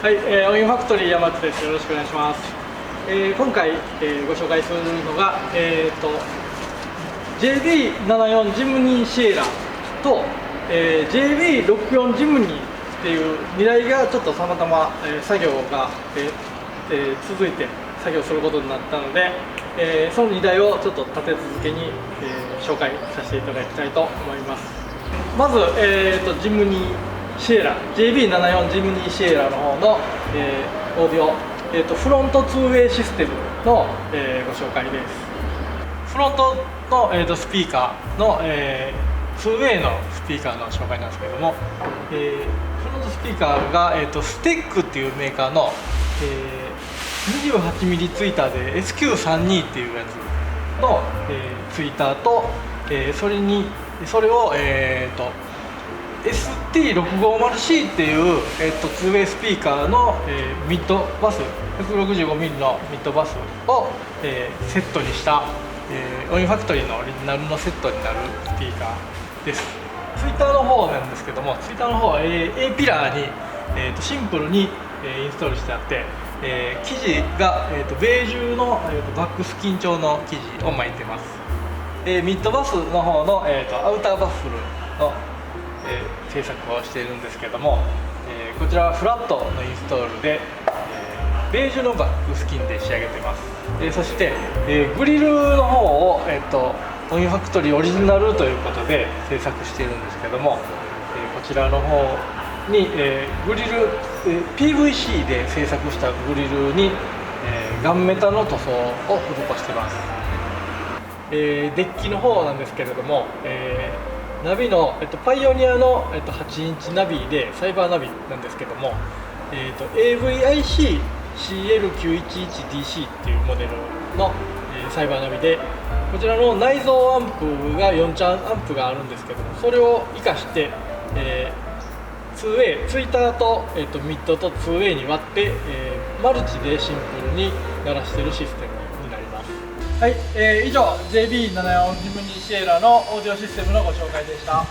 はい、オインファクトリー山津です。よろしくお願いします。今回、ご紹介するのが、JB74 ジムニーシエラと、JB64 ジムニーっていう2台がちょっとたまたま、作業が、続いて作業することになったので、その2台をちょっと立て続けに、紹介させていただきたいと思います。まず、ジムニーシエラ JB74 ジムニーシエラの方の、オーディオ、フロント 2way システムの、ご紹介です。フロントの、スピーカーの、2way のスピーカーの紹介なんですけども、フロントスピーカーが、ステックっていうメーカーの、28mm ツイーターで SQ32 っていうやつの、ツイーターと、それを、ST650C っていう、2way スピーカーの、ミッドバス 165mm のミッドバスを、セットにした、オインファクトリーのオリジナルのセットになるスピーカーです。ツイーターの方なんですけども、ツイーターの方は A ピラーに、シンプルに、インストールしてあって、生地が、ベージュの、バックスキン調の生地を巻いてます。ミッドバスの方の、アウターバッフルの製作をしているんですけども、こちらはフラットのインストールで、ベージュのバックスキンで仕上げてます。そして、グリルの方を、オインファクトリーオリジナルということで製作しているんですけども、こちらの方に、グリル、PVC で製作したグリルに、ガンメタの塗装を施しています。デッキの方なんですけれども、ナビの、パイオニアの、8インチナビでサイバーナビなんですけども、AVIC CL911DC っていうモデルの、サイバーナビで、こちらの内蔵アンプが4チャンアンプがあるんですけども、それを生かして、2way ツイーターと、ミッドと 2way に割って、マルチでシンプルに鳴らしているシステムになります。はい、以上 JB74 ジムニーシエラのオーディオシステムのご紹介でした。